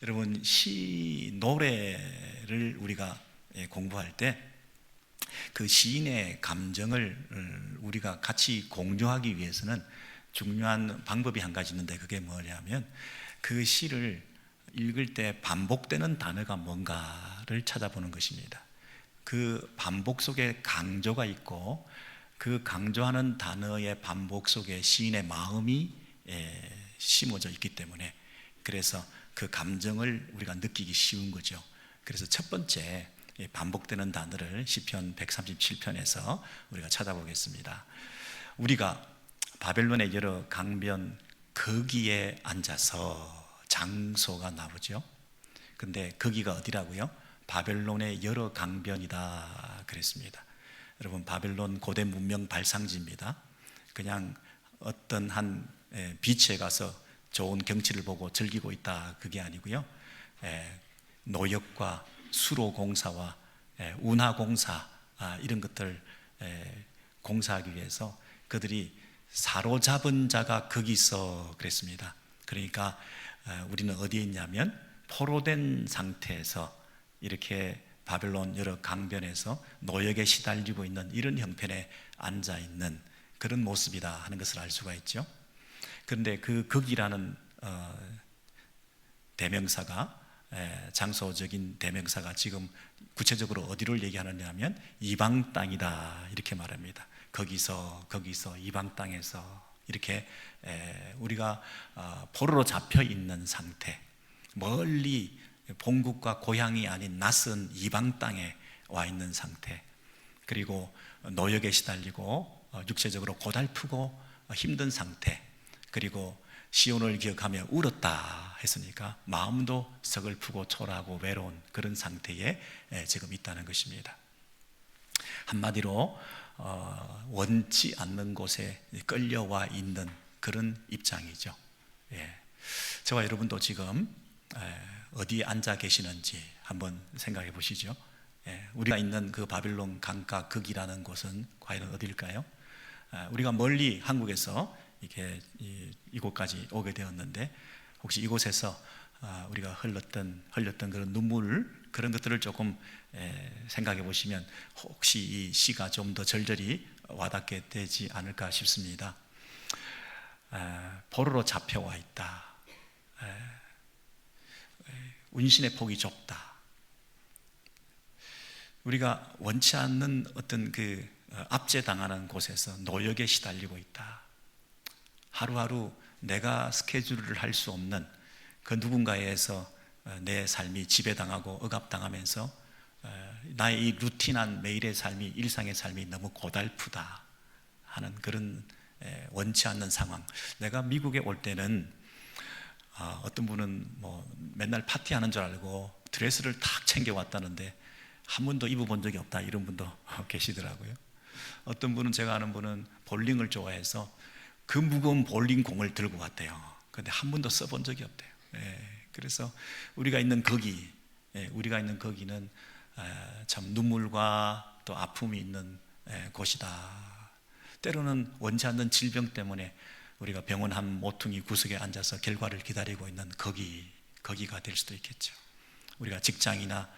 여러분, 노래를 우리가 공부할 때 그 시인의 감정을 우리가 같이 공유하기 위해서는 중요한 방법이 한 가지 있는데, 그게 뭐냐면 그 시를 읽을 때 반복되는 단어가 뭔가를 찾아보는 것입니다. 그 반복 속에 강조가 있고, 그 강조하는 단어의 반복 속에 시인의 마음이 심어져 있기 때문에, 그래서 그 감정을 우리가 느끼기 쉬운 거죠. 그래서 첫 번째 반복되는 단어를 시편 137편에서 우리가 찾아보겠습니다. 우리가 바벨론의 여러 강변 거기에 앉아서, 장소가 나오죠. 근데 거기가 어디라고요? 바벨론의 여러 강변이다 그랬습니다. 여러분, 바벨론 고대 문명 발상지입니다. 그냥 어떤 한 비치에 가서 좋은 경치를 보고 즐기고 있다, 그게 아니고요. 노역과 수로공사와 운하공사, 이런 것들 공사하기 위해서 그들이 사로잡은 자가 거기서 그랬습니다. 그러니까 우리는 어디에 있냐면 포로된 상태에서 이렇게 바벨론 여러 강변에서 노역에 시달리고 있는 이런 형편에 앉아있는 그런 모습이다 하는 것을 알 수가 있죠. 그런데 그 거기라는 대명사가, 장소적인 대명사가 지금 구체적으로 어디를 얘기하느냐 하면 이방 땅이다 이렇게 말합니다. 거기서 이방 땅에서 이렇게 우리가 포로로 잡혀 있는 상태, 멀리 본국과 고향이 아닌 낯선 이방 땅에 와 있는 상태, 그리고 노역에 시달리고 육체적으로 고달프고 힘든 상태, 그리고 시온을 기억하며 울었다 했으니까 마음도 서글프고 초라하고 외로운 그런 상태에 지금 있다는 것입니다. 한마디로 원치 않는 곳에 끌려와 있는 그런 입장이죠. 저와 여러분도 지금 어디에 앉아 계시는지 한번 생각해 보시죠. 우리가 있는 그 바벨론 강가 극이라는 곳은 과연 어디일까요? 우리가 멀리 한국에서 이렇게 이곳까지 오게 되었는데, 혹시 이곳에서 우리가 흘렸던 그런 눈물, 그런 것들을 조금 생각해 보시면 혹시 이 시가 좀 더 절절히 와닿게 되지 않을까 싶습니다. 포로로 잡혀와 있다. 운신의 폭이 좁다. 우리가 원치 않는 어떤 그 압제당하는 곳에서 노역에 시달리고 있다. 하루하루 내가 스케줄을 할 수 없는 그 누군가에서 내 삶이 지배당하고 억압당하면서 나의 이 루틴한 매일의 삶이, 일상의 삶이 너무 고달프다 하는 그런 원치 않는 상황. 내가 미국에 올 때는 어떤 분은 뭐 맨날 파티하는 줄 알고 드레스를 탁 챙겨왔다는데 한 번도 입어본 적이 없다, 이런 분도 계시더라고요. 어떤 분은, 제가 아는 분은 볼링을 좋아해서 그 무거운 볼링공을 들고 왔대요. 그런데 한 번도 써본 적이 없대요. 그래서 우리가 있는 거기는 참 눈물과 또 아픔이 있는 곳이다. 때로는 원치 않는 질병 때문에 우리가 병원 한 모퉁이 구석에 앉아서 결과를 기다리고 있는 거기가 될 수도 있겠죠. 우리가 직장이나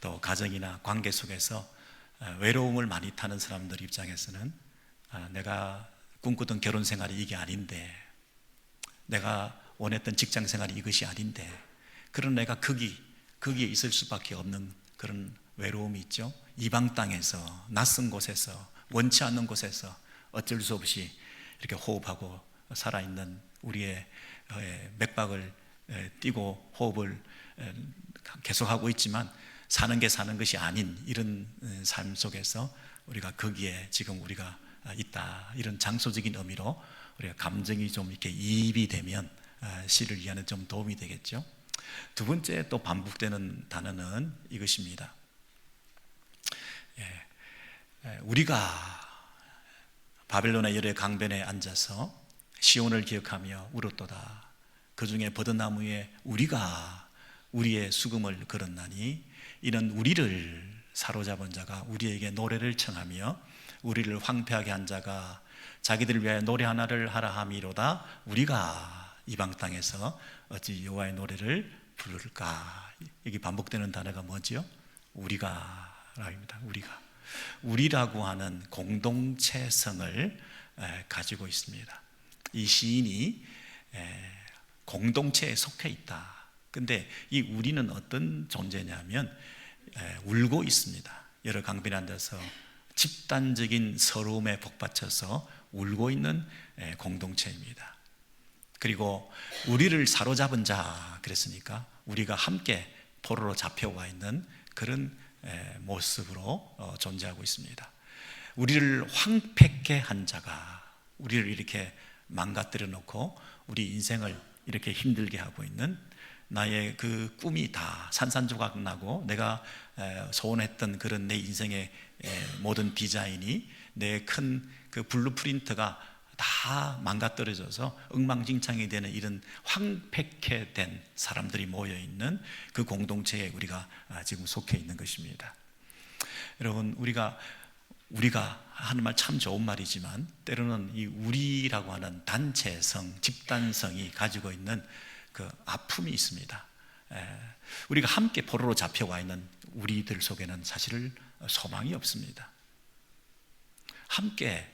또 가정이나 관계 속에서 외로움을 많이 타는 사람들 입장에서는 내가 꿈꾸던 결혼 생활이 이게 아닌데, 내가 원했던 직장 생활이 이것이 아닌데, 그런 내가 거기에 있을 수밖에 없는 그런 외로움이 있죠. 이방 땅에서, 낯선 곳에서, 원치 않는 곳에서 어쩔 수 없이 이렇게 호흡하고 살아있는 우리의 맥박을 띄고 호흡을 계속하고 있지만 사는 게 사는 것이 아닌 이런 삶 속에서 우리가 거기에 지금 우리가 있다, 이런 장소적인 의미로 우리가 감정이 좀 이렇게 이입이 되면 시를 이해하는 좀 도움이 되겠죠. 두 번째 또 반복되는 단어는 이것입니다. 우리가 바벨론의 여러 강변에 앉아서 시온을 기억하며 울었도다. 그 중에 버드나무에 우리가 우리의 수금을 걸었나니, 이는 우리를 사로잡은 자가 우리에게 노래를 청하며 우리를 황폐하게 한 자가 자기들을 위하여 노래 하나를 하라 함이로다. 우리가 이방 땅에서 어찌 여호와의 노래를 부를까? 여기 반복되는 단어가 뭐죠? 우리가랍니다. 우리라고 하는 공동체성을 가지고 있습니다. 이 시인이 공동체에 속해 있다. 근데 이 우리는 어떤 존재냐면 울고 있습니다. 여러 강변에 앉아서 집단적인 서러움에 복받쳐서 울고 있는 공동체입니다. 그리고 우리를 사로잡은 자 그랬으니까 우리가 함께 포로로 잡혀와 있는 그런 모습으로 존재하고 있습니다. 우리를 황폐케 한 자가 우리를 이렇게 망가뜨려 놓고 우리 인생을 이렇게 힘들게 하고 있는 나의 그 꿈이 다 산산조각 나고 내가 소원했던 그런 내 인생의 모든 디자인이 내 큰 그 블루프린트가 다 망가뜨려져서 엉망진창이 되는 이런 황폐케 된 사람들이 모여있는 그 공동체에 우리가 지금 속해 있는 것입니다. 여러분 우리가 하는 말 참 좋은 말이지만 때로는 이 우리라고 하는 단체성, 집단성이 가지고 있는 그 아픔이 있습니다. 우리가 함께 포로로 잡혀와 있는 우리들 속에는 사실 소망이 없습니다. 함께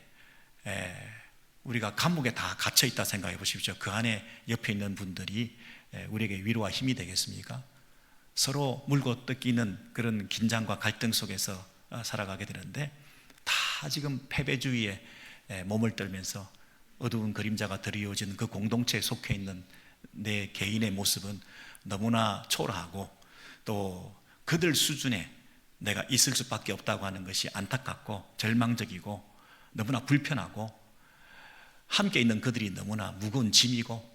우리가 감옥에 다 갇혀 있다 생각해 보십시오. 그 안에 옆에 있는 분들이 우리에게 위로와 힘이 되겠습니까? 서로 물고 뜯기는 그런 긴장과 갈등 속에서 살아가게 되는데 다 지금 패배주의에 몸을 떨면서 어두운 그림자가 드리워진 그 공동체에 속해 있는 내 개인의 모습은 너무나 초라하고 또 그들 수준에 내가 있을 수밖에 없다고 하는 것이 안타깝고 절망적이고 너무나 불편하고 함께 있는 그들이 너무나 무거운 짐이고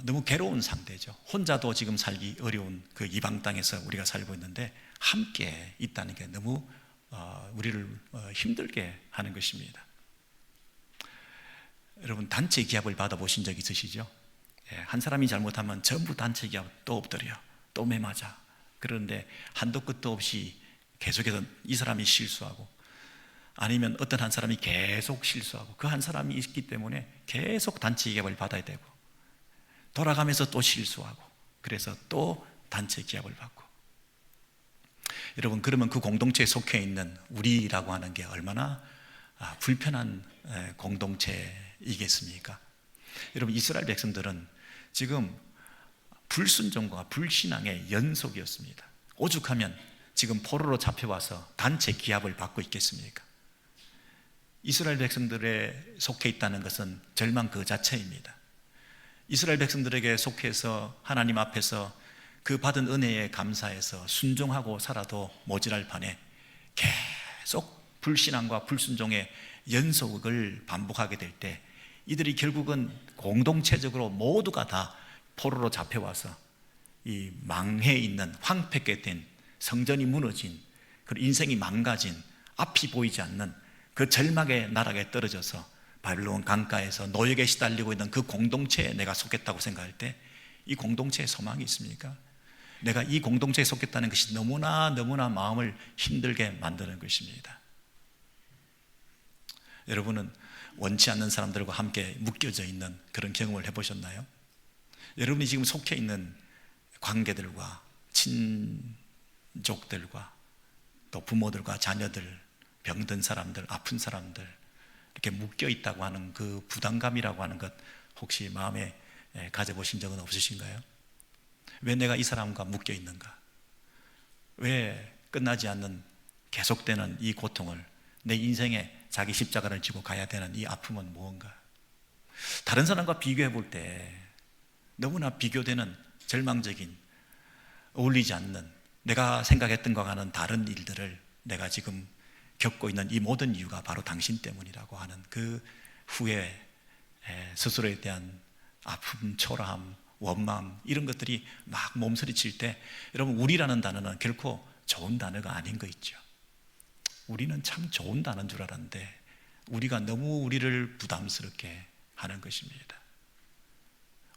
너무 괴로운 상태죠. 혼자도 지금 살기 어려운 그 이방 땅에서 우리가 살고 있는데 함께 있다는 게 너무 우리를 힘들게 하는 것입니다. 여러분 단체 기합을 받아보신 적 있으시죠? 한 사람이 잘못하면 전부 단체 기합 또 엎드려 또 매맞아. 그런데 한도 끝도 없이 계속해서 이 사람이 실수하고 아니면 어떤 한 사람이 계속 실수하고 그 한 사람이 있기 때문에 계속 단체 기합을 받아야 되고 돌아가면서 또 실수하고 그래서 또 단체 기합을 받고 여러분 그러면 그 공동체에 속해 있는 우리라고 하는 게 얼마나 불편한 공동체이겠습니까? 여러분 이스라엘 백성들은 지금 불순종과 불신앙의 연속이었습니다. 오죽하면 지금 포로로 잡혀와서 단체 기합을 받고 있겠습니까? 이스라엘 백성들에 속해 있다는 것은 절망 그 자체입니다. 이스라엘 백성들에게 속해서 하나님 앞에서 그 받은 은혜에 감사해서 순종하고 살아도 모자랄 판에 계속 불신앙과 불순종의 연속을 반복하게 될 때 이들이 결국은 공동체적으로 모두가 다 포로로 잡혀와서 이 망해 있는 황폐게 된 성전이 무너진 그리고 인생이 망가진 앞이 보이지 않는 그 절망의 나락에 떨어져서 바빌론 강가에서 노역에 시달리고 있는 그 공동체에 내가 속했다고 생각할 때 이 공동체에 소망이 있습니까? 내가 이 공동체에 속했다는 것이 너무나 마음을 힘들게 만드는 것입니다. 여러분은 원치 않는 사람들과 함께 묶여져 있는 그런 경험을 해보셨나요? 여러분이 지금 속해 있는 관계들과 친족들과 또 부모들과 자녀들, 병든 사람들, 아픈 사람들 이렇게 묶여 있다고 하는 그 부담감이라고 하는 것 혹시 마음에 가져보신 적은 없으신가요? 왜 내가 이 사람과 묶여 있는가? 왜 끝나지 않는 계속되는 이 고통을 내 인생에 자기 십자가를 지고 가야 되는 이 아픔은 무언가? 다른 사람과 비교해 볼 때 너무나 비교되는 절망적인 어울리지 않는 내가 생각했던 것과는 다른 일들을 내가 지금 겪고 있는 이 모든 이유가 바로 당신 때문이라고 하는 그 후에 스스로에 대한 아픔, 초라함, 원망 이런 것들이 막 몸서리칠 때 여러분 우리라는 단어는 결코 좋은 단어가 아닌 거 있죠. 우리는 참 좋은 단어인 줄 알았는데 우리가 너무 우리를 부담스럽게 하는 것입니다.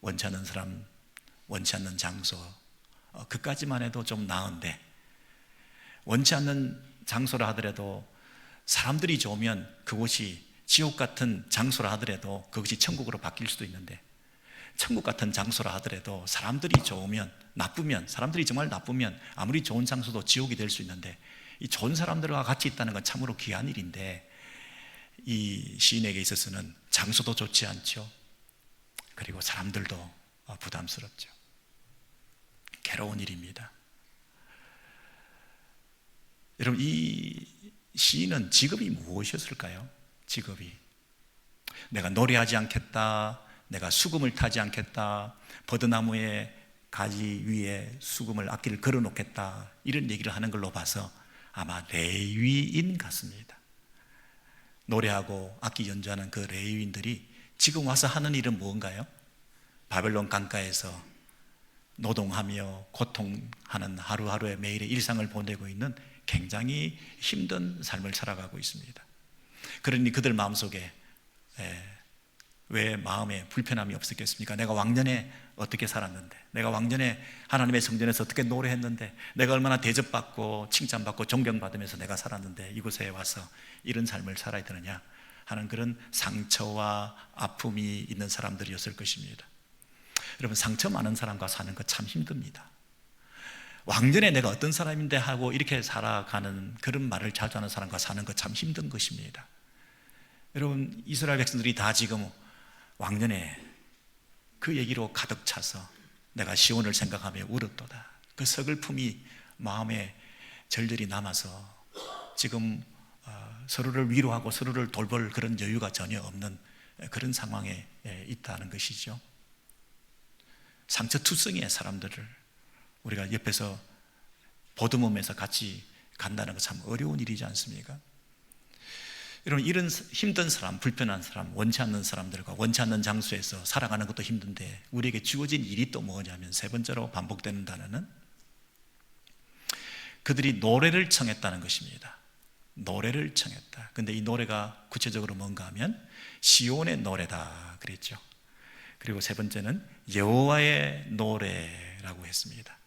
원치 않는 사람, 원치 않는 장소 그까지만 해도 좀 나은데 원치 않는 장소라 하더라도 사람들이 좋으면 그곳이 지옥 같은 장소라 하더라도 그것이 천국으로 바뀔 수도 있는데 천국 같은 장소라 하더라도 사람들이 좋으면, 나쁘면, 사람들이 정말 나쁘면 아무리 좋은 장소도 지옥이 될 수 있는데, 이 좋은 사람들과 같이 있다는 건 참으로 귀한 일인데, 이 시인에게 있어서는 장소도 좋지 않죠. 그리고 사람들도 부담스럽죠. 괴로운 일입니다. 여러분, 이 시인은 직업이 무엇이었을까요? 직업이, 내가 노래하지 않겠다, 내가 수금을 타지 않겠다, 버드나무의 가지 위에 수금을 악기를 걸어 놓겠다, 이런 얘기를 하는 걸로 봐서 아마 레위인 같습니다. 노래하고 악기 연주하는 그 레위인들이 지금 와서 하는 일은 무언가요? 바벨론 강가에서 노동하며 고통하는 하루하루의 매일의 일상을 보내고 있는 굉장히 힘든 삶을 살아가고 있습니다. 그러니 그들 마음속에 왜 마음에 불편함이 없었겠습니까? 내가 왕년에 어떻게 살았는데, 내가 왕년에 하나님의 성전에서 어떻게 노래했는데, 내가 얼마나 대접받고 칭찬받고 존경받으면서 내가 살았는데 이곳에 와서 이런 삶을 살아야 되느냐 하는 그런 상처와 아픔이 있는 사람들이었을 것입니다. 여러분, 상처 많은 사람과 사는 거 참 힘듭니다. 왕년에 내가 어떤 사람인데 하고 이렇게 살아가는 그런 말을 자주 하는 사람과 사는 거 참 힘든 것입니다. 여러분, 이스라엘 백성들이 다 지금 왕년에 그 얘기로 가득 차서 내가 시온을 생각하며 울었도다, 그 서글픔이 마음에 절절히 남아서 지금 서로를 위로하고 서로를 돌볼 그런 여유가 전혀 없는 그런 상황에 있다는 것이죠. 상처투성이의 사람들을 우리가 옆에서 보듬으면서 같이 간다는 건 참 어려운 일이지 않습니까? 여러분, 이런 힘든 사람, 불편한 사람, 원치 않는 사람들과 원치 않는 장소에서 살아가는 것도 힘든데 우리에게 주어진 일이 또 뭐냐면, 세 번째로 반복되는 단어는 그들이 노래를 청했다는 것입니다. 노래를 청했다. 근데 이 노래가 구체적으로 뭔가 하면 시온의 노래다 그랬죠. 그리고 세 번째는 여호와의 노래라고 했습니다.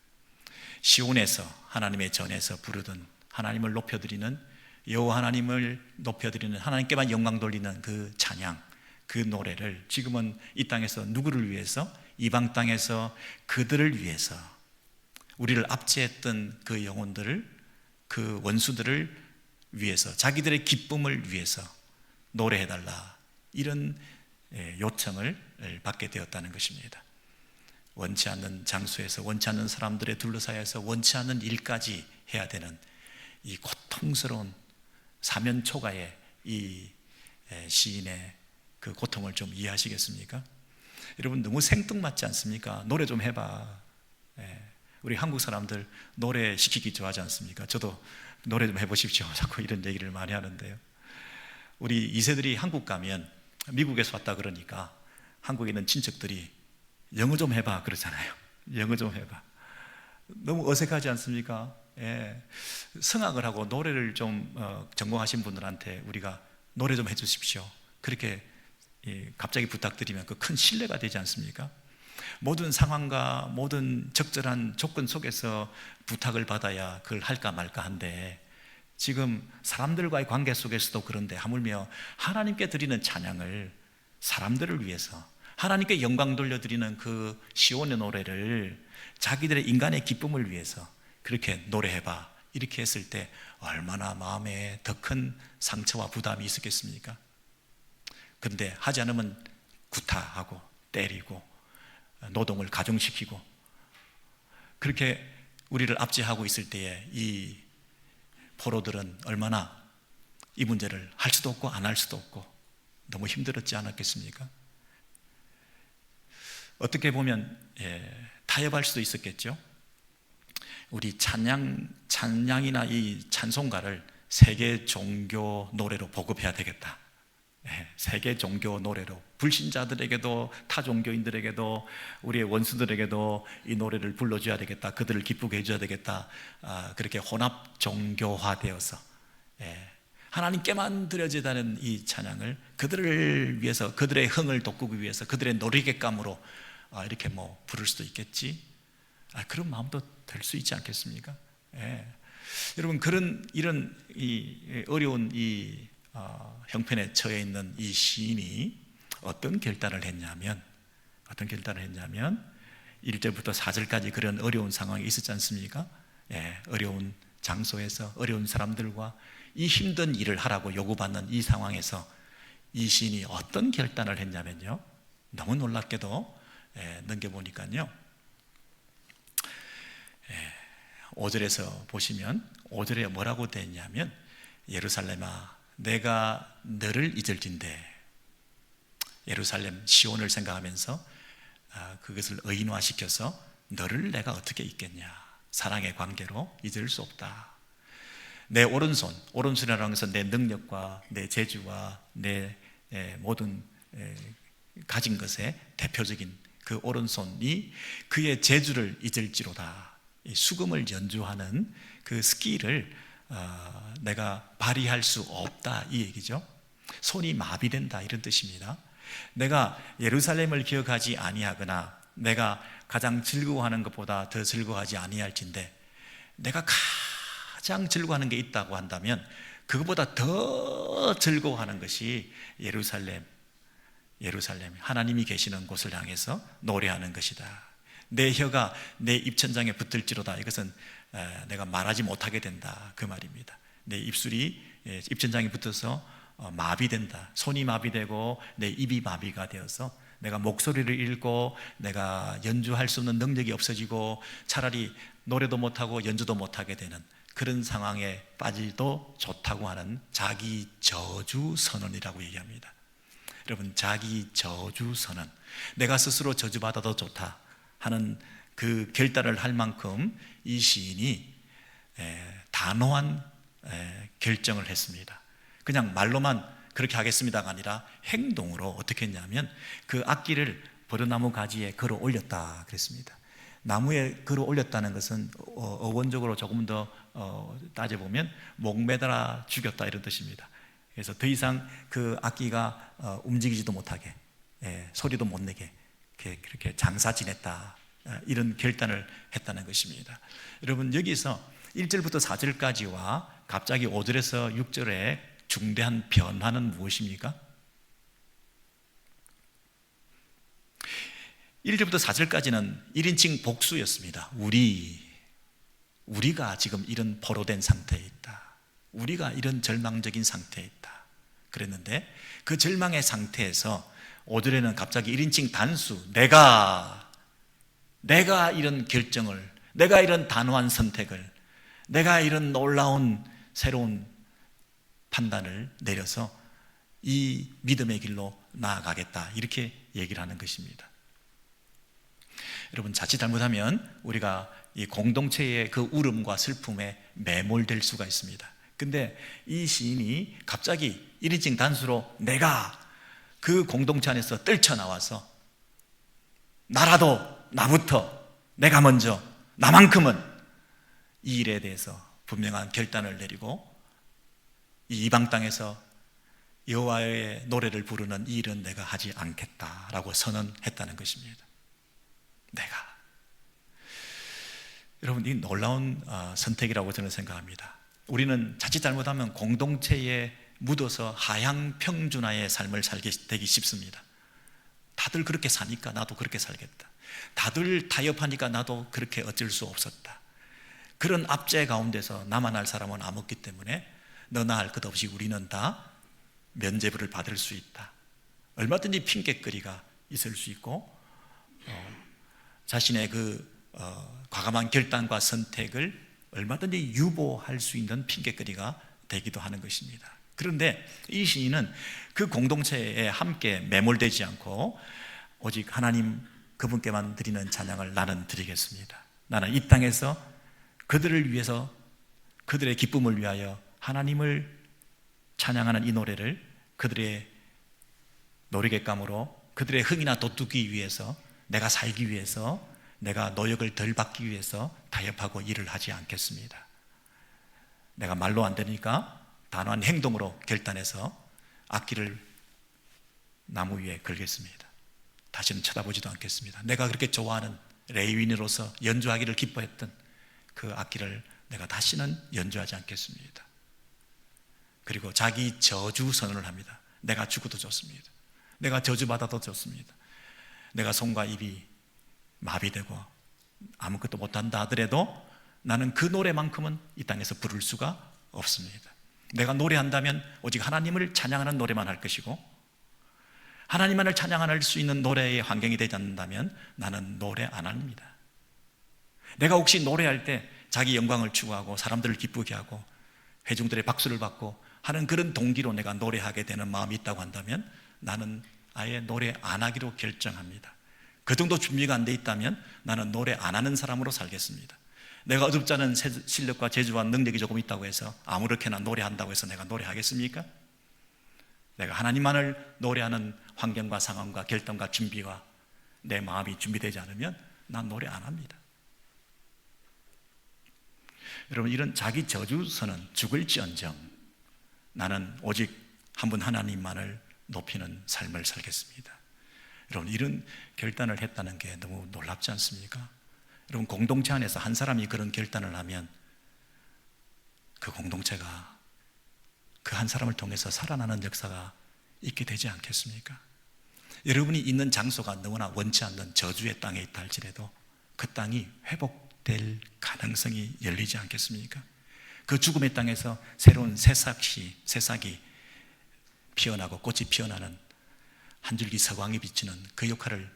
시온에서, 하나님의 전에서 부르던, 하나님을 높여드리는, 여호와 하나님을 높여드리는, 하나님께만 영광 돌리는 그 찬양, 그 노래를 지금은 이 땅에서 누구를 위해서? 이방 땅에서 그들을 위해서, 우리를 압제했던 그 영혼들을, 그 원수들을 위해서, 자기들의 기쁨을 위해서 노래해달라, 이런 요청을 받게 되었다는 것입니다. 원치 않는 장소에서, 원치 않는 사람들의 둘러싸여서 원치 않는 일까지 해야 되는 이 고통스러운 사면초가의 이 시인의 그 고통을 좀 이해하시겠습니까? 여러분, 너무 생뚱맞지 않습니까? 노래 좀 해봐. 우리 한국 사람들 노래 시키기 좋아하지 않습니까? 저도 노래 좀 해보십시오, 자꾸 이런 얘기를 많이 하는데요. 우리 2세들이 한국 가면, 미국에서 왔다 그러니까 한국에 있는 친척들이 영어 좀 해봐 그러잖아요. 영어 좀 해봐. 너무 어색하지 않습니까? 성악을 하고 노래를 좀 전공하신 분들한테 우리가 노래 좀 해주십시오, 그렇게 갑자기 부탁드리면 그 큰 신뢰가 되지 않습니까? 모든 상황과 모든 적절한 조건 속에서 부탁을 받아야 그걸 할까 말까 한데, 지금 사람들과의 관계 속에서도 그런데 하물며 하나님께 드리는 찬양을 사람들을 위해서, 하나님께 영광 돌려드리는 그 시온의 노래를 자기들의 인간의 기쁨을 위해서 그렇게 노래해봐, 이렇게 했을 때 얼마나 마음에 더 큰 상처와 부담이 있었겠습니까? 그런데 하지 않으면 구타하고 때리고 노동을 가중시키고, 그렇게 우리를 압제하고 있을 때에 이 포로들은 얼마나 이 문제를 할 수도 없고 안 할 수도 없고 너무 힘들었지 않았겠습니까? 어떻게 보면 타협할 수도 있었겠죠. 우리 찬양이나 이 찬송가를 세계 종교 노래로 보급해야 되겠다. 세계 종교 노래로, 불신자들에게도 타 종교인들에게도 우리의 원수들에게도 이 노래를 불러줘야 되겠다, 그들을 기쁘게 해줘야 되겠다. 그렇게 혼합 종교화되어서 하나님께만 드려지다는 이 찬양을 그들을 위해서, 그들의 흥을 돋구기 위해서, 그들의 놀이객감으로 이렇게 뭐 부를 수도 있겠지. 그런 마음도 될 수 있지 않겠습니까? 여러분, 이런 이 어려운 이 형편에 처해 있는 이 시인이 어떤 결단을 했냐면, 어떤 결단을 했냐면 1절부터 4절까지 그런 어려운 상황이 있었지 않습니까? 어려운 장소에서 어려운 사람들과 이 힘든 일을 하라고 요구받는 이 상황에서 이 시인이 어떤 결단을 했냐면요, 너무 놀랍게도 넘겨보니까요, 5절에서 보시면 5절에 뭐라고 되어 있냐면, 예루살렘아 내가 너를 잊을진대. 예루살렘 시온을 생각하면서 그것을 의인화시켜서 너를 내가 어떻게 잊겠냐, 사랑의 관계로 잊을 수 없다. 내 오른손이라는 것은 내 능력과 내 재주와 내 모든 가진 것의 대표적인 그 오른손이 그의 재주를 잊을지로다. 이 수금을 연주하는 그 스킬을 내가 발휘할 수 없다, 이 얘기죠. 손이 마비된다, 이런 뜻입니다. 내가 예루살렘을 기억하지 아니하거나 내가 가장 즐거워하는 것보다 더 즐거워하지 아니할진대, 내가 가장 즐거워하는 게 있다고 한다면 그것보다 더 즐거워하는 것이 예루살렘, 하나님이 계시는 곳을 향해서 노래하는 것이다. 내 혀가 내 입천장에 붙을지로다. 이것은 내가 말하지 못하게 된다, 그 말입니다. 내 입술이 입천장에 붙어서 마비된다. 손이 마비되고 내 입이 마비가 되어서 내가 목소리를 잃고 내가 연주할 수 없는 능력이 없어지고 차라리 노래도 못하고 연주도 못하게 되는 그런 상황에 빠지도 좋다고 하는 자기 저주 선언이라고 얘기합니다. 여러분, 자기 저주 선언, 내가 스스로 저주받아도 좋다 하는 그 결단을 할 만큼 이 시인이 단호한 결정을 했습니다. 그냥 말로만 그렇게 하겠습니다가 아니라 행동으로 어떻게 했냐면 그 악기를 버드나무 가지에 걸어 올렸다 그랬습니다. 나무에 걸어 올렸다는 것은 어원적으로 조금 더 따져보면 목매달아 죽였다, 이런 뜻입니다. 그래서 더 이상 그 악기가 움직이지도 못하게, 소리도 못 내게 그렇게 장사 지냈다, 이런 결단을 했다는 것입니다. 여러분, 여기서 1절부터 4절까지와 갑자기 5절에서 6절에 중대한 변화는 무엇입니까? 1절부터 4절까지는 1인칭 복수였습니다. 우리가 지금 이런 포로된 상태에 있다, 우리가 이런 절망적인 상태에 있다 그랬는데, 그 절망의 상태에서 5절에는 갑자기 1인칭 단수, 내가 이런 결정을, 내가 이런 단호한 선택을, 내가 이런 놀라운 새로운 판단을 내려서 이 믿음의 길로 나아가겠다, 이렇게 얘기를 하는 것입니다. 여러분, 자칫 잘못하면 우리가 이 공동체의 그 울음과 슬픔에 매몰될 수가 있습니다. 근데 이 시인이 갑자기 1인칭 단수로 내가 그 공동체 안에서 떨쳐나와서 나라도, 나부터, 내가 먼저, 나만큼은 이 일에 대해서 분명한 결단을 내리고 이 이방 땅에서 여호와의 노래를 부르는 이 일은 내가 하지 않겠다라고 선언했다는 것입니다. 내가. 여러분, 이 놀라운 선택이라고 저는 생각합니다. 우리는 자칫 잘못하면 공동체에 묻어서 하향평준화의 삶을 살게 되기 쉽습니다. 다들 그렇게 사니까 나도 그렇게 살겠다, 다들 타협하니까 나도 그렇게 어쩔 수 없었다, 그런 압제 가운데서 나만 할 사람은 없기 때문에 너나 할 것 없이 우리는 다 면죄부를 받을 수 있다, 얼마든지 핑계거리가 있을 수 있고 자신의 그 과감한 결단과 선택을 얼마든지 유보할 수 있는 핑계거리가 되기도 하는 것입니다. 그런데 이 시인은 그 공동체에 함께 매몰되지 않고 오직 하나님 그분께만 드리는 찬양을 나는 드리겠습니다. 나는 이 땅에서 그들을 위해서, 그들의 기쁨을 위하여 하나님을 찬양하는 이 노래를 그들의 놀이객감으로, 그들의 흥이나 돋두기 위해서, 내가 살기 위해서, 내가 노역을 덜 받기 위해서 타협하고 일을 하지 않겠습니다. 내가 말로 안 되니까 단호한 행동으로 결단해서 악기를 나무 위에 걸겠습니다. 다시는 쳐다보지도 않겠습니다. 내가 그렇게 좋아하는 레위인으로서 연주하기를 기뻐했던 그 악기를 내가 다시는 연주하지 않겠습니다. 그리고 자기 저주 선언을 합니다. 내가 죽어도 좋습니다. 내가 저주받아도 좋습니다. 내가 손과 입이 마비되고 아무것도 못한다 하더라도 나는 그 노래만큼은 이 땅에서 부를 수가 없습니다. 내가 노래한다면 오직 하나님을 찬양하는 노래만 할 것이고, 하나님만을 찬양할 수 있는 노래의 환경이 되지 않는다면 나는 노래 안 합니다. 내가 혹시 노래할 때 자기 영광을 추구하고 사람들을 기쁘게 하고 회중들의 박수를 받고 하는 그런 동기로 내가 노래하게 되는 마음이 있다고 한다면 나는 아예 노래 안 하기로 결정합니다. 그 정도 준비가 안 돼 있다면 나는 노래 안 하는 사람으로 살겠습니다. 내가 어줍지 않은 실력과 재주와 능력이 조금 있다고 해서 아무렇게나 노래한다고 해서 내가 노래하겠습니까? 내가 하나님만을 노래하는 환경과 상황과 결단과 준비와 내 마음이 준비되지 않으면 난 노래 안 합니다. 여러분, 이런 자기 저주서는 죽을지언정 나는 오직 한 분 하나님만을 높이는 삶을 살겠습니다. 여러분, 이런 결단을 했다는 게 너무 놀랍지 않습니까? 여러분, 공동체 안에서 한 사람이 그런 결단을 하면 그 공동체가 그 한 사람을 통해서 살아나는 역사가 있게 되지 않겠습니까? 여러분이 있는 장소가 너무나 원치 않는 저주의 땅에 있다 할지라도 그 땅이 회복될 가능성이 열리지 않겠습니까? 그 죽음의 땅에서 새로운 새싹이 피어나고 꽃이 피어나는 한 줄기 서광이 비치는 그 역할을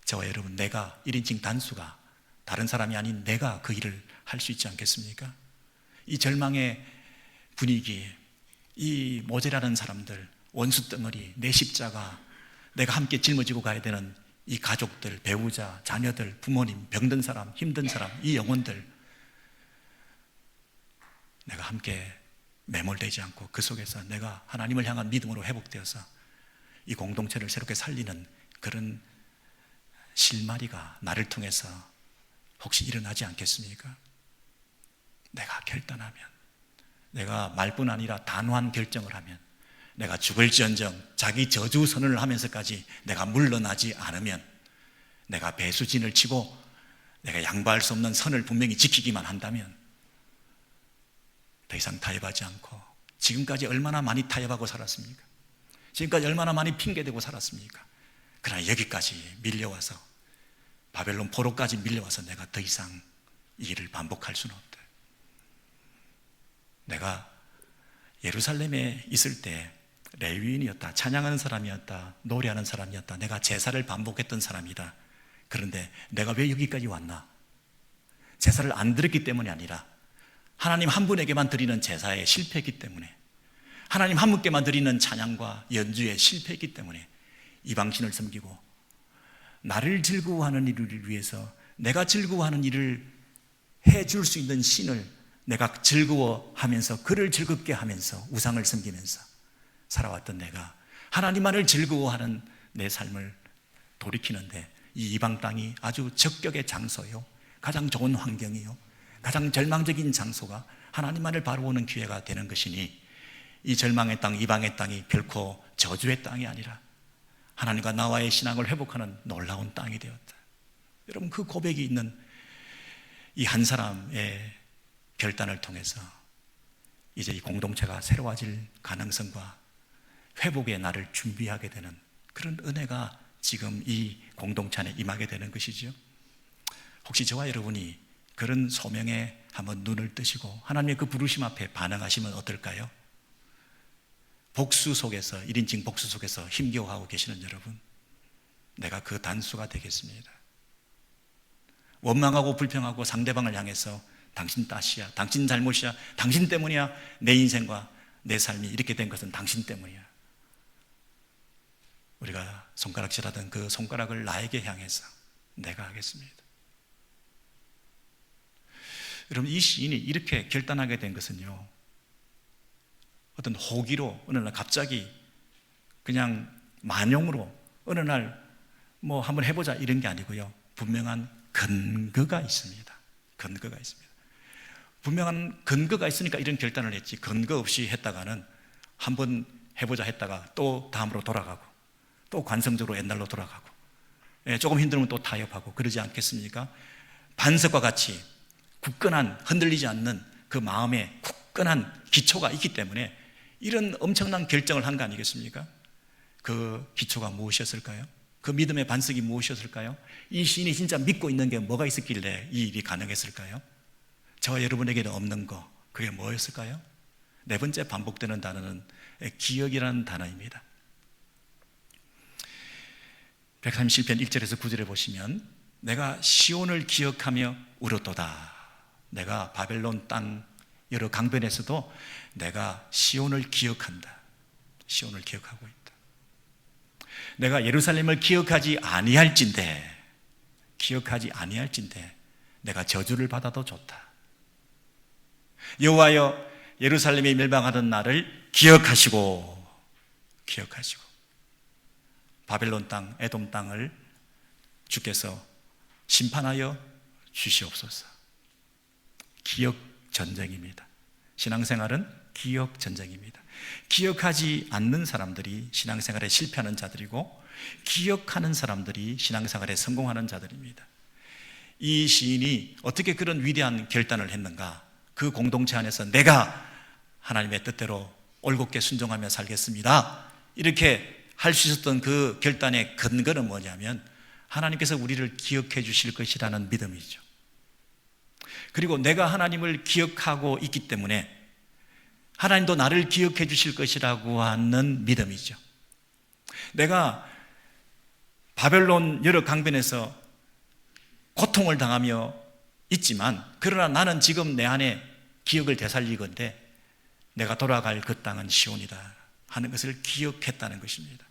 저와 여러분, 내가 1인칭 단수가, 다른 사람이 아닌 내가 그 일을 할 수 있지 않겠습니까? 이 절망의 분위기, 이 모자라는 사람들, 원수 덩어리, 내 십자가, 내가 함께 짊어지고 가야 되는 이 가족들, 배우자, 자녀들, 부모님, 병든 사람, 힘든 사람, 이 영혼들, 내가 함께 매몰되지 않고 그 속에서 내가 하나님을 향한 믿음으로 회복되어서 이 공동체를 새롭게 살리는 그런 실마리가 나를 통해서 혹시 일어나지 않겠습니까? 내가 결단하면, 내가 말뿐 아니라 단호한 결정을 하면, 내가 죽을지언정 자기 저주 선언을 하면서까지 내가 물러나지 않으면, 내가 배수진을 치고 내가 양보할 수 없는 선을 분명히 지키기만 한다면 더 이상 타협하지 않고, 지금까지 얼마나 많이 타협하고 살았습니까? 지금까지 얼마나 많이 핑계대고 살았습니까? 그러나 여기까지 밀려와서, 바벨론 포로까지 밀려와서 내가 더 이상 이 일을 반복할 수는 없다. 내가 예루살렘에 있을 때 레위인이었다, 찬양하는 사람이었다, 노래하는 사람이었다, 내가 제사를 반복했던 사람이다. 그런데 내가 왜 여기까지 왔나? 제사를 안 드렸기 때문이 아니라 하나님 한 분에게만 드리는 제사에 실패했기 때문에, 하나님 한 분께만 드리는 찬양과 연주에 실패했기 때문에 이방신을 섬기고 나를 즐거워하는 일을 위해서, 내가 즐거워하는 일을 해줄 수 있는 신을 내가 즐거워하면서, 그를 즐겁게 하면서 우상을 섬기면서 살아왔던 내가 하나님만을 즐거워하는 내 삶을 돌이키는데, 이 이방 땅이 아주 적격의 장소요, 가장 좋은 환경이요, 가장 절망적인 장소가 하나님만을 바라보는 기회가 되는 것이니, 이 절망의 땅, 이방의 땅이 결코 저주의 땅이 아니라 하나님과 나와의 신앙을 회복하는 놀라운 땅이 되었다. 여러분, 그 고백이 있는 이 한 사람의 결단을 통해서 이제 이 공동체가 새로워질 가능성과 회복의 날을 준비하게 되는 그런 은혜가 지금 이 공동체 안에 임하게 되는 것이죠. 혹시 저와 여러분이 그런 소명에 한번 눈을 뜨시고 하나님의 그 부르심 앞에 반응하시면 어떨까요? 복수 속에서, 1인칭 복수 속에서 힘겨워하고 계시는 여러분, 내가 그 단수가 되겠습니다. 원망하고 불평하고 상대방을 향해서 당신 탓이야, 당신 잘못이야, 당신 때문이야, 내 인생과 내 삶이 이렇게 된 것은 당신 때문이야. 우리가 손가락질하던 그 손가락을 나에게 향해서 내가 하겠습니다. 여러분, 이 시인이 이렇게 결단하게 된 것은요, 어떤 호기로 어느 날 갑자기 그냥 만용으로 어느 날 뭐 한번 해보자 이런 게 아니고요, 분명한 근거가 있습니다. 근거가 있습니다. 분명한 근거가 있으니까 이런 결단을 했지, 근거 없이 했다가는 한번 해보자 했다가 또 다음으로 돌아가고, 또 관성적으로 옛날로 돌아가고, 조금 힘들면 또 타협하고 그러지 않겠습니까? 반석과 같이 굳건한, 흔들리지 않는 그 마음에 굳건한 기초가 있기 때문에 이런 엄청난 결정을 한 거 아니겠습니까? 그 기초가 무엇이었을까요? 그 믿음의 반석이 무엇이었을까요? 이 시인이 진짜 믿고 있는 게 뭐가 있었길래 이 일이 가능했을까요? 저와 여러분에게는 없는 거, 그게 뭐였을까요? 네 번째 반복되는 단어는 기억이라는 단어입니다. 137편 1절에서 9절에 보시면 내가 시온을 기억하며 울었도다. 내가 바벨론 땅 여러 강변에서도 내가 시온을 기억한다. 시온을 기억하고 있다. 내가 예루살렘을 기억하지 아니할진대 내가 저주를 받아도 좋다. 여호와여 예루살렘이 멸망하던 날을 기억하시고 바벨론 땅, 에돔 땅을 주께서 심판하여 주시옵소서. 기억 전쟁입니다. 신앙생활은 기억 전쟁입니다. 기억하지 않는 사람들이 신앙생활에 실패하는 자들이고 기억하는 사람들이 신앙생활에 성공하는 자들입니다. 이 시인이 어떻게 그런 위대한 결단을 했는가? 그 공동체 안에서 내가 하나님의 뜻대로 올곧게 순종하며 살겠습니다, 이렇게 할 수 있었던 그 결단의 근거는 뭐냐면 하나님께서 우리를 기억해 주실 것이라는 믿음이죠. 그리고 내가 하나님을 기억하고 있기 때문에 하나님도 나를 기억해 주실 것이라고 하는 믿음이죠. 내가 바벨론 여러 강변에서 고통을 당하며 있지만 그러나 나는 지금 내 안에 기억을 되살리건대 내가 돌아갈 그 땅은 시온이다 하는 것을 기억했다는 것입니다.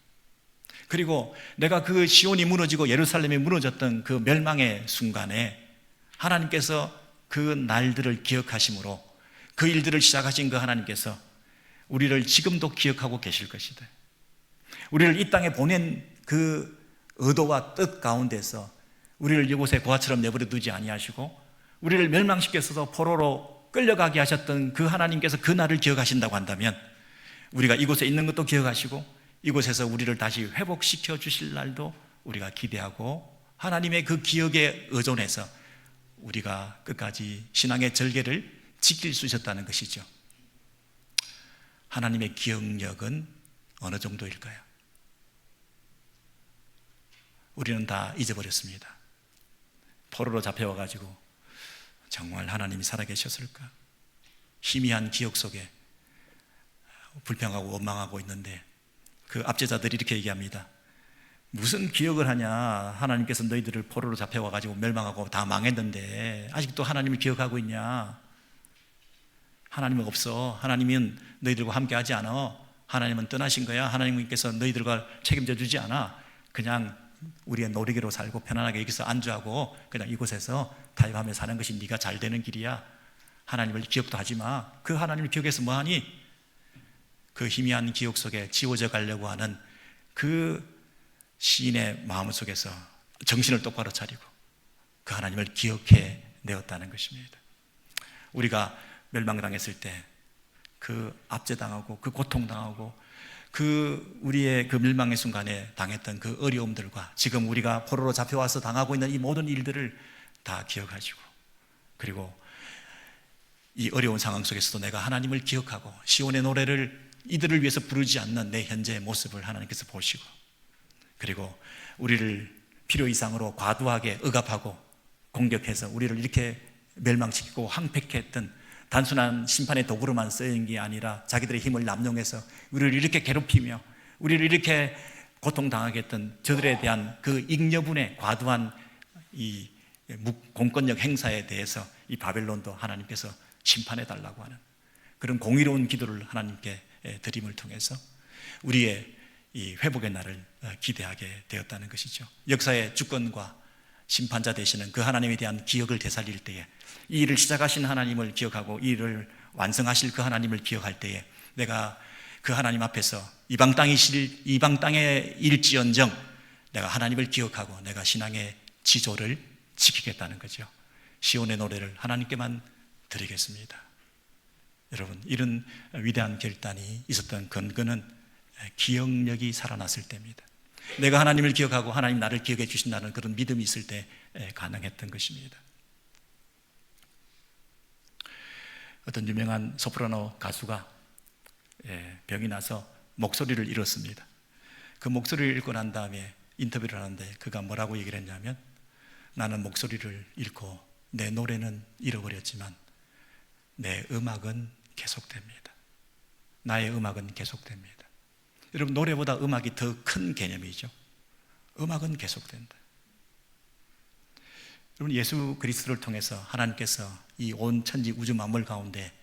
그리고 내가 그 시온이 무너지고 예루살렘이 무너졌던 그 멸망의 순간에 하나님께서 그 날들을 기억하심으로 그 일들을 시작하신 그 하나님께서 우리를 지금도 기억하고 계실 것이다. 우리를 이 땅에 보낸 그 의도와 뜻 가운데서 우리를 이곳에 고아처럼 내버려 두지 아니하시고 우리를 멸망시켜서도 포로로 끌려가게 하셨던 그 하나님께서 그 날을 기억하신다고 한다면 우리가 이곳에 있는 것도 기억하시고 이곳에서 우리를 다시 회복시켜 주실 날도 우리가 기대하고 하나님의 그 기억에 의존해서 우리가 끝까지 신앙의 절개를 지킬 수 있었다는 것이죠. 하나님의 기억력은 어느 정도일까요? 우리는 다 잊어버렸습니다. 포로로 잡혀와가지고 정말 하나님이 살아계셨을까? 희미한 기억 속에 불평하고 원망하고 있는데 그 압제자들이 이렇게 얘기합니다. 무슨 기억을 하냐? 하나님께서 너희들을 포로로 잡혀와가지고 멸망하고 다 망했는데 아직도 하나님을 기억하고 있냐? 하나님은 없어. 하나님은 너희들과 함께하지 않아. 하나님은 떠나신 거야. 하나님께서 너희들과 책임져 주지 않아. 그냥 우리의 놀이개로 살고 편안하게 여기서 안주하고 그냥 이곳에서 타협하며 사는 것이 네가 잘 되는 길이야. 하나님을 기억도 하지 마. 그 하나님을 기억해서 뭐하니? 그 희미한 기억 속에 지워져 가려고 하는 그 시인의 마음 속에서 정신을 똑바로 차리고 그 하나님을 기억해 내었다는 것입니다. 우리가 멸망당했을 때 그 압제당하고 그 고통당하고 그 우리의 그 멸망의 순간에 당했던 그 어려움들과 지금 우리가 포로로 잡혀와서 당하고 있는 이 모든 일들을 다 기억하시고 그리고 이 어려운 상황 속에서도 내가 하나님을 기억하고 시온의 노래를 이들을 위해서 부르지 않는 내 현재의 모습을 하나님께서 보시고 그리고 우리를 필요 이상으로 과도하게 억압하고 공격해서 우리를 이렇게 멸망시키고 황폐케 했던 단순한 심판의 도구로만 쓰인 게 아니라 자기들의 힘을 남용해서 우리를 이렇게 괴롭히며 우리를 이렇게 고통당하게 했던 저들에 대한 그 잉여분의 과도한 이 공권력 행사에 대해서 이 바벨론도 하나님께서 심판해 달라고 하는 그런 공의로운 기도를 하나님께 드림을 통해서 우리의 이 회복의 날을 기대하게 되었다는 것이죠. 역사의 주권과 심판자 되시는 그 하나님에 대한 기억을 되살릴 때에 이 일을 시작하신 하나님을 기억하고 이 일을 완성하실 그 하나님을 기억할 때에 내가 그 하나님 앞에서 이방 땅에 일지언정 내가 하나님을 기억하고 내가 신앙의 지조를 지키겠다는 거죠. 시온의 노래를 하나님께만 드리겠습니다. 여러분, 이런 위대한 결단이 있었던 근거는 기억력이 살아났을 때입니다. 내가 하나님을 기억하고 하나님 나를 기억해 주신다는 그런 믿음이 있을 때 가능했던 것입니다. 어떤 유명한 소프라노 가수가 병이 나서 목소리를 잃었습니다. 그 목소리를 잃고 난 다음에 인터뷰를 하는데 그가 뭐라고 얘기를 했냐면, 나는 목소리를 잃고 내 노래는 잃어버렸지만 내 음악은 계속됩니다. 나의 음악은 계속됩니다. 여러분, 노래보다 음악이 더 큰 개념이죠. 음악은 계속된다. 여러분, 예수 그리스도를 통해서 하나님께서 이 온 천지 우주 만물 가운데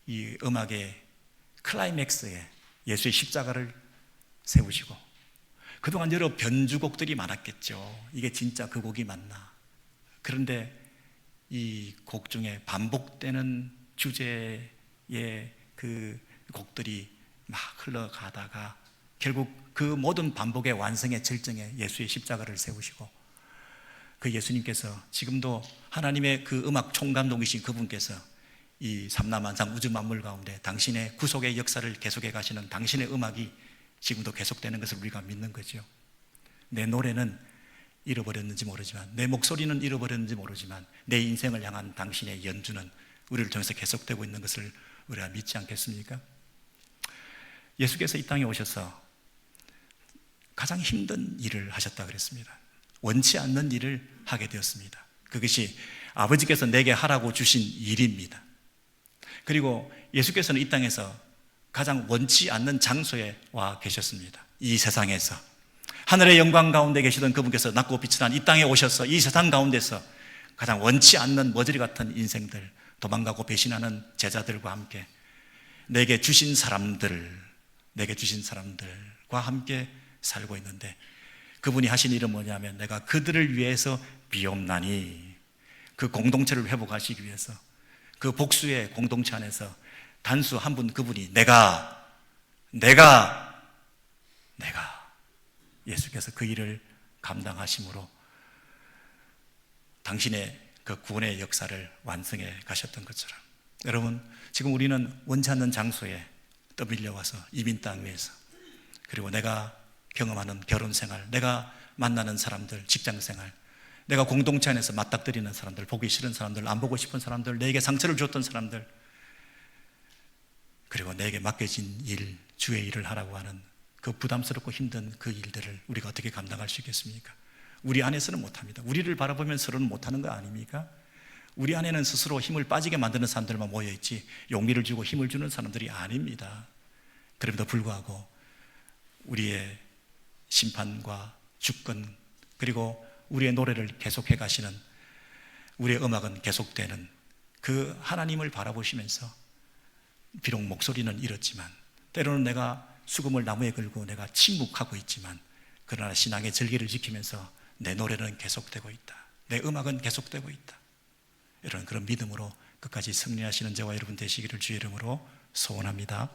이 음악의 클라이맥스에 예수의 십자가를 세우시고, 그동안 여러 변주곡들이 많았겠죠. 이게 진짜 그 곡이 맞나? 그런데 이 곡 중에 반복되는 주제의 그 곡들이 막 흘러가다가 결국 그 모든 반복의 완성의 절정에 예수의 십자가를 세우시고, 그 예수님께서 지금도 하나님의 그 음악 총감독이신 그분께서 이 삼라만상 우주 만물 가운데 당신의 구속의 역사를 계속해 가시는 당신의 음악이 지금도 계속되는 것을 우리가 믿는 거죠. 내 노래는 잃어버렸는지 모르지만, 내 목소리는 잃어버렸는지 모르지만 내 인생을 향한 당신의 연주는 우리를 통해서 계속되고 있는 것을 우리가 믿지 않겠습니까? 예수께서 이 땅에 오셔서 가장 힘든 일을 하셨다 그랬습니다. 원치 않는 일을 하게 되었습니다. 그것이 아버지께서 내게 하라고 주신 일입니다. 그리고 예수께서는 이 땅에서 가장 원치 않는 장소에 와 계셨습니다. 이 세상에서 하늘의 영광 가운데 계시던 그분께서 낮고 빛이 난 이 땅에 오셔서 이 세상 가운데서 가장 원치 않는 머저리 같은 인생들, 도망가고 배신하는 제자들과 함께 내게 주신 사람들과 함께 살고 있는데, 그분이 하신 일은 뭐냐면, 내가 그들을 위해서 비옵나니, 그 공동체를 회복하시기 위해서 그 복수의 공동체 안에서 단수 한 분, 그분이 내가 예수께서 그 일을 감당하심으로 당신의 그 구원의 역사를 완성해 가셨던 것처럼, 여러분, 지금 우리는 원치 않는 장소에 떠밀려와서 이민 땅 위에서, 그리고 내가 경험하는 결혼 생활, 내가 만나는 사람들, 직장 생활, 내가 공동체 안에서 맞닥뜨리는 사람들, 보기 싫은 사람들, 안 보고 싶은 사람들, 내게 상처를 줬던 사람들, 그리고 내게 맡겨진 일, 주의 일을 하라고 하는 그 부담스럽고 힘든 그 일들을 우리가 어떻게 감당할 수 있겠습니까? 우리 안에서는 못합니다. 우리를 바라보면 서로는 못하는 거 아닙니까? 우리 안에는 스스로 힘을 빠지게 만드는 사람들만 모여있지 용기를 주고 힘을 주는 사람들이 아닙니다. 그럼에도 불구하고 우리의 심판과 주권, 그리고 우리의 노래를 계속해 가시는, 우리의 음악은 계속되는 그 하나님을 바라보시면서 비록 목소리는 잃었지만, 때로는 내가 수금을 나무에 걸고 내가 침묵하고 있지만, 그러나 신앙의 절기를 지키면서 내 노래는 계속되고 있다, 내 음악은 계속되고 있다, 이런 그런 믿음으로 끝까지 승리하시는 저와 여러분 되시기를 주의 이름으로 소원합니다.